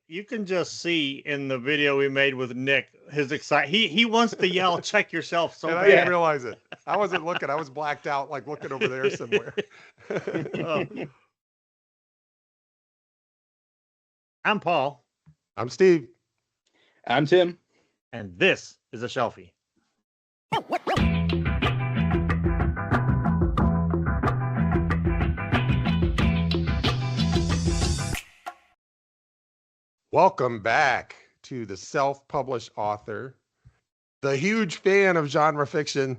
you can just see in the video we made with Nick his excitement. He wants to yell, "Check yourself!" So and bad. I didn't realize it. I wasn't looking. I was blacked out, like looking over there somewhere. I'm Paul. I'm Steve. I'm Tim. And this is a Shelfie. Welcome back to the self-published author, the huge fan of genre fiction,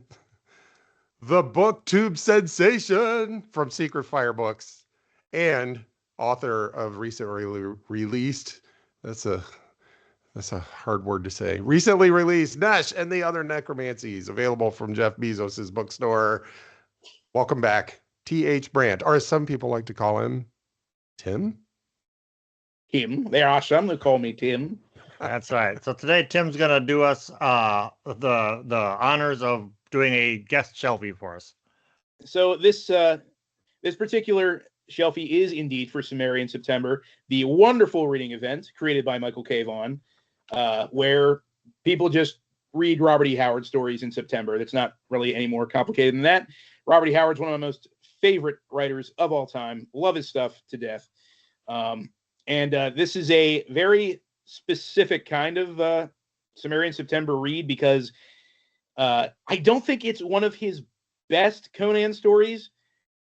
the booktube sensation from Secret Fire Books, and author of recently released, that's a hard word to say, recently released Nesh and the Other Necromancies, available from Jeff Bezos' bookstore. Welcome back, T.H. Brandt, or as some people like to call him, Tim? Tim. There are some that call me Tim. That's right. So today Tim's gonna do us the honors of doing a guest Shelfie for us. So this particular Shelfie is indeed for Sumerian September, the wonderful reading event created by Michael K. Vaughan, where people just read Robert E. Howard stories in September. That's not really any more complicated than that. Robert E. Howard's one of my most favorite writers of all time. Love his stuff to death. And this is a very specific kind of Sumerian September read because I don't think it's one of his best Conan stories,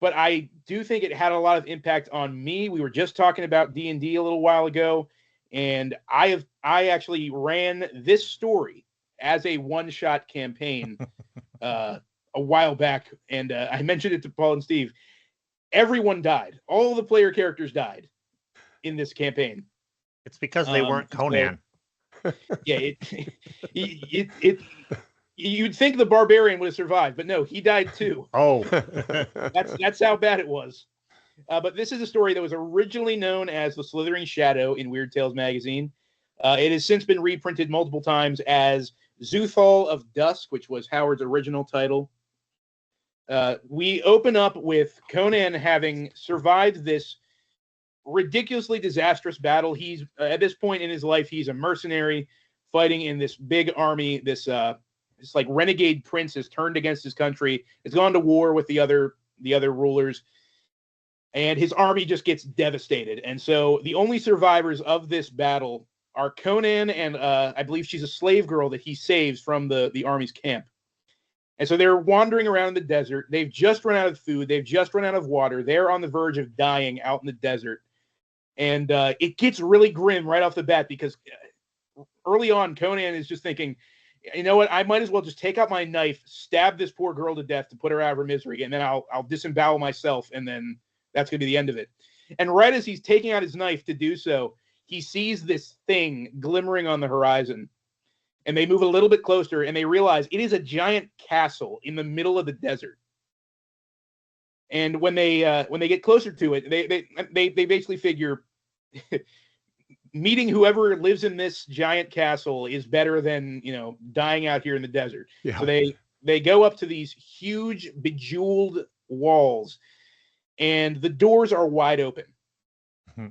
but I do think it had a lot of impact on me. We were just talking about D&D a little while ago, and I actually ran this story as a one-shot campaign a while back, and I mentioned it to Paul and Steve. Everyone died. All the player characters died in this campaign. It's because they weren't Conan. So, yeah, you'd think the barbarian would have survived, but no, he died too. Oh, that's how bad it was. But this is a story that was originally known as the Slithering Shadow in Weird Tales magazine. It has since been reprinted multiple times as Xuthal of Dusk, which was Howard's original title. We open up with Conan having survived this ridiculously disastrous battle. He's at this point in his life, he's a mercenary fighting in this big army. This like renegade prince has turned against his country. Has gone to war with the other rulers, and his army just gets devastated. And so the only survivors of this battle are Conan and I believe she's a slave girl that he saves from the army's camp. And so they're wandering around in the desert. They've just run out of food. They've just run out of water. They're on the verge of dying out in the desert. And it gets really grim right off the bat because early on, Conan is just thinking, you know what? I might as well just take out my knife, stab this poor girl to death to put her out of her misery, and then I'll disembowel myself, and then that's going to be the end of it. And right as he's taking out his knife to do so, he sees this thing glimmering on the horizon. And they move a little bit closer, and they realize it is a giant castle in the middle of the desert. And when they get closer to it, they basically figure meeting whoever lives in this giant castle is better than, dying out here in the desert. Yeah. So they go up to these huge bejeweled walls, and the doors are wide open. Mm-hmm.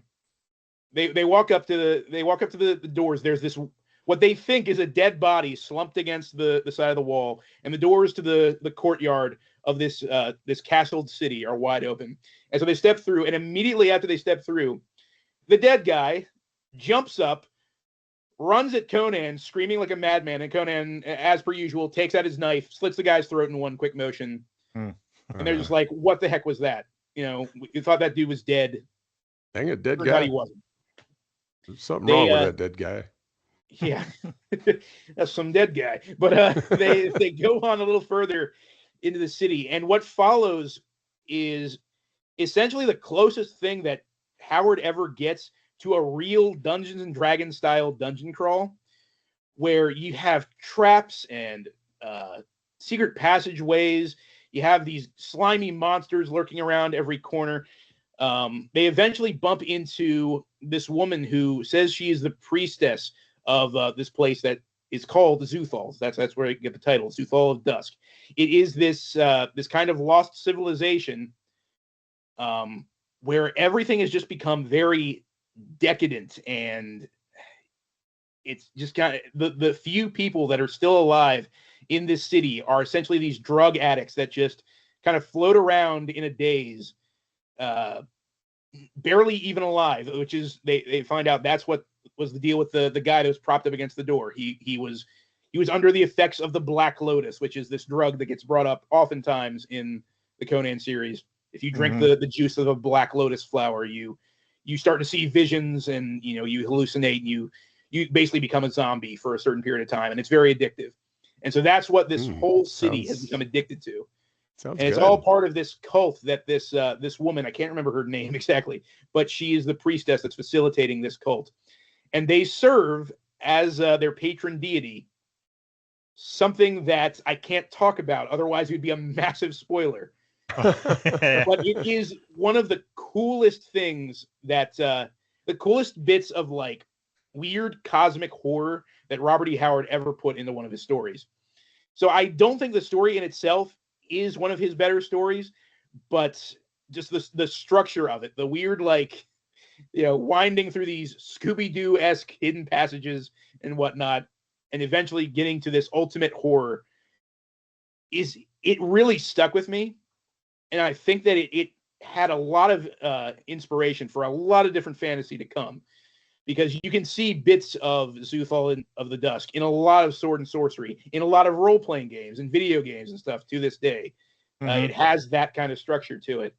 They walk up to the doors. There's this what they think is a dead body slumped against the side of the wall, and the doors to the courtyard of this castled city are wide open. And so they step through, and immediately after they step through, the dead guy jumps up, runs at Conan, screaming like a madman, and Conan, as per usual, takes out his knife, slits the guy's throat in one quick motion. And they're just like, what the heck was that? We thought that dude was dead. Dang it, dead guy. He wasn't. There's something wrong with that dead guy. Yeah, that's some dead guy. But they go on a little further into the city, and what follows is essentially the closest thing that Howard ever gets to a real Dungeons and Dragons style dungeon crawl, where you have traps and secret passageways. You have these slimy monsters lurking around every corner. They eventually bump into this woman who says she is the priestess of this place that is called Xuthal. That's where I get the title, Xuthal of Dusk. It is this kind of lost civilization where everything has just become very decadent, and it's just kind of the few people that are still alive in this city are essentially these drug addicts that just kind of float around in a daze, barely even alive, which is they find out that's what was the deal with the guy that was propped up against the door. He was under the effects of the Black Lotus, which is this drug that gets brought up oftentimes in the Conan series. If you drink the juice of a Black Lotus flower, you start to see visions, and you hallucinate, and you basically become a zombie for a certain period of time, and it's very addictive. And so that's what this whole city has become addicted to. And it's all part of this cult that this woman, I can't remember her name exactly, but she is the priestess that's facilitating this cult. And they serve as their patron deity something that I can't talk about, otherwise it would be a massive spoiler. But it is one of the coolest things that the coolest bits of like weird cosmic horror that Robert E. Howard ever put into one of his stories. So I don't think the story in itself is one of his better stories, but just the structure of it, the weird, like, winding through these Scooby-Doo-esque hidden passages and whatnot, and eventually getting to this ultimate horror, it really stuck with me. And I think that it had a lot of inspiration for a lot of different fantasy to come, because you can see bits of Xuthal and of the Dusk in a lot of sword and sorcery, in a lot of role-playing games and video games and stuff to this day. It has that kind of structure to it.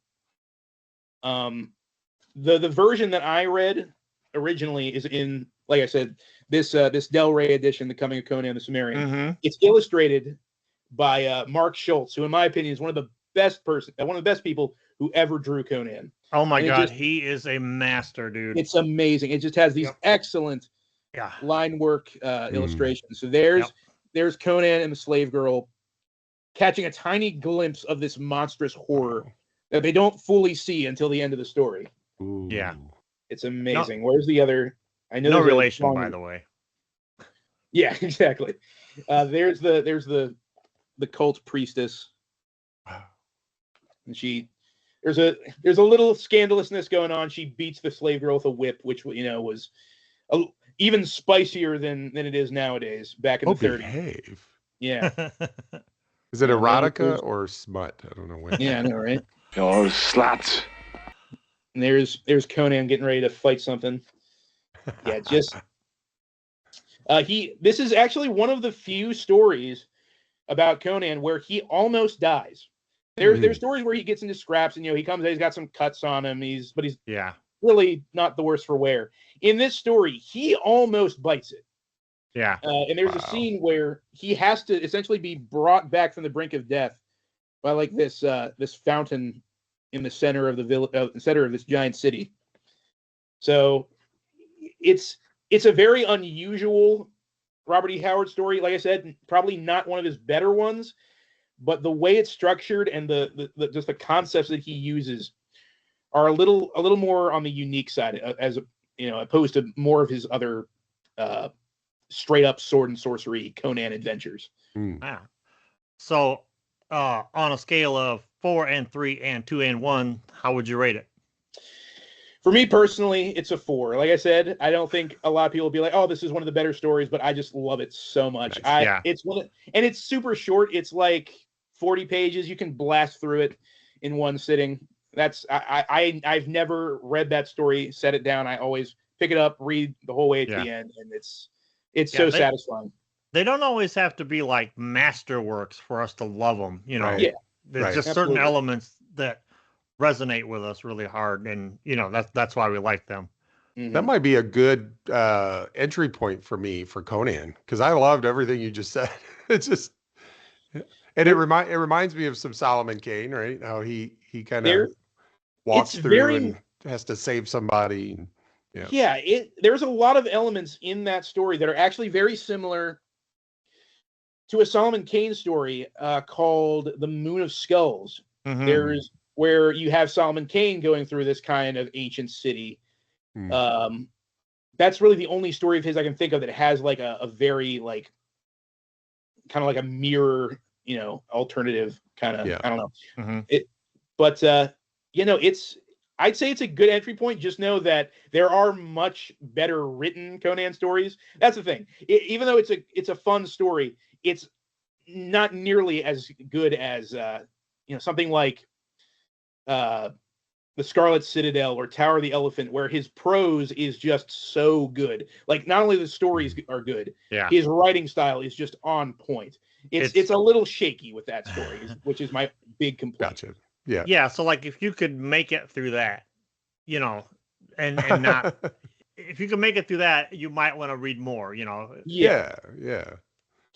The version that I read originally is in, like I said, this Del Rey edition, The Coming of Conan the Cimmerian. It's illustrated by Mark Schultz, who in my opinion is one of the best people who ever drew Conan. Oh my God, he is a master, dude. It's amazing. It just has these excellent line work illustrations. So there's Conan and the slave girl catching a tiny glimpse of this monstrous horror that they don't fully see until the end of the story. Ooh. Yeah. It's amazing. Where's the other? I know no relation, by the way. Yeah, exactly. There's the cult priestess. And there's a little scandalousness going on. She beats the slave girl with a whip, which was even spicier than it is nowadays. Back in the 30s. Behave. Yeah. Is it erotica or smut? I don't know which. Yeah, I know, right? You're sluts. And there's Conan getting ready to fight something. Yeah, just this is actually one of the few stories about Conan where he almost dies. There's stories where he gets into scraps and he comes out, he's got some cuts on him, he's really not the worse for wear. In this story, he almost bites it. Yeah. And there's a scene where he has to essentially be brought back from the brink of death by like this fountain in the center of the center of this giant city. So it's a very unusual Robert E. Howard story. Like I said, probably not one of his better ones, but the way it's structured and the just the concepts that he uses are a little more on the unique side, as opposed to more of his other straight up sword and sorcery Conan adventures. Wow. So on a scale of 4 and 3 and 2 and 1, how would you rate it? For me personally, it's a 4. Like I said, I don't think a lot of people will be like, "Oh, this is one of the better stories," but I just love it so much. Nice. And it's super short. It's like 40 pages. You can blast through it in one sitting. I've never read that story, set it down. I always pick it up, read the whole way to the end, and it's so satisfying. They don't always have to be like masterworks for us to love them. Right. Yeah. There's just certain elements that resonate with us really hard, and that's why we like them. That might be a good entry point for me for Conan, because I loved everything you just said. It's just, and it reminds me of some Solomon Kane, right? How he kind of walks through and has to save somebody. There's a lot of elements in that story that are actually very similar to a Solomon Kane story called The Moon of Skulls. There's where you have Solomon Kane going through this kind of ancient city. That's really the only story of his I can think of that has like a very like kind of like a mirror, alternative kind of. I don't know. I'd say it's a good entry point. Just know that there are much better written Conan stories. That's the thing. Even though it's a fun story, it's not nearly as good as something like the Scarlet Citadel or Tower of the Elephant, where his prose is just so good. Like, not only the stories are good, his writing style is just on point. It's a little shaky with that story, which is my big complaint. Gotcha. Yeah. Yeah. So like, if you could make it through that, and not, if you can make it through that, you might want to read more. Yeah.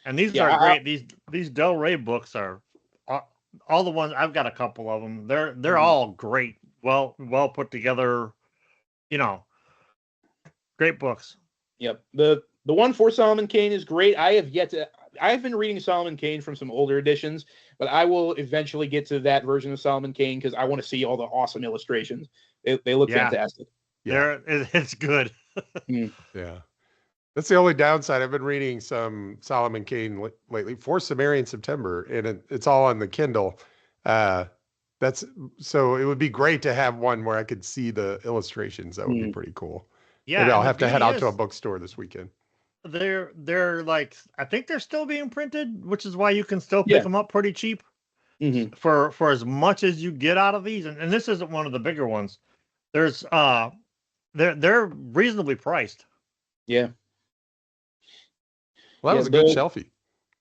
And these are great. These Del Rey books are all the ones. I've got a couple of them. They're all great. Well put together. Great books. Yep. The one for Solomon Kane is great. I've been reading Solomon Kane from some older editions, but I will eventually get to that version of Solomon Kane because I want to see all the awesome illustrations. They look fantastic. Yeah. It's good. Yeah. That's the only downside. I've been reading some Solomon Kane lately for Sumerian September, and it's all on the Kindle. So it would be great to have one where I could see the illustrations. That would be pretty cool. Yeah. Maybe I'll have to head out to a bookstore this weekend. They're like, I think they're still being printed, which is why you can still pick them up pretty cheap for as much as you get out of these. And this isn't one of the bigger ones. There's they're reasonably priced. Yeah. Well, that was a good Shelfie.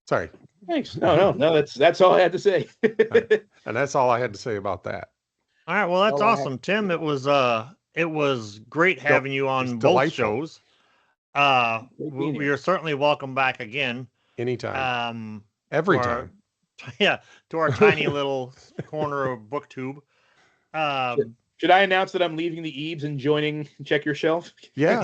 Sorry. Thanks. No. That's all I had to say. And that's all I had to say about that. All right. Well, that's awesome, Tim. It was great having you on both shows. You're certainly welcome back again. Anytime. Every time. Yeah, to our tiny little corner of BookTube. Should I announce that I'm leaving the Eebs and joining Check Your Shelf? Yeah.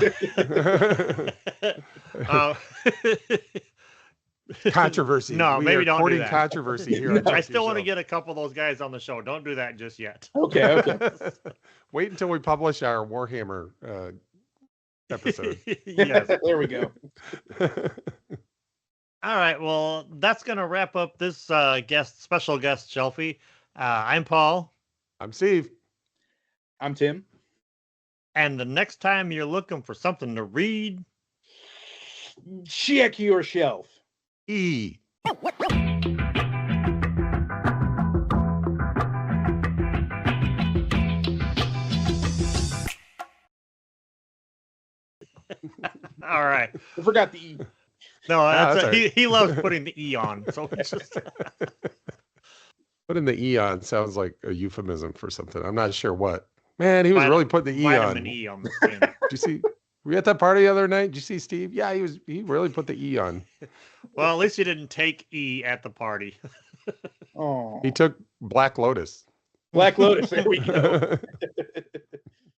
Controversy. No, maybe don't do that. Controversy here. I still want to get a couple of those guys on the show. Don't do that just yet. Okay. Wait until we publish our Warhammer episode. Yes. There we go. All right. Well, that's going to wrap up this special guest, Shelfie. I'm Paul. I'm Steve. I'm Tim. And the next time you're looking for something to read, check your shelf. E. All right. I forgot the E. No, he loves putting the E on. So it's just putting the E on sounds like a euphemism for something. I'm not sure what. Man, he was really putting the E on. Vitamin E on the skin. Did you see? Were you at that party the other night? Did you see Steve? Yeah, he really put the E on. Well, at least he didn't take E at the party. Oh. He took Black Lotus. Black Lotus. There we go.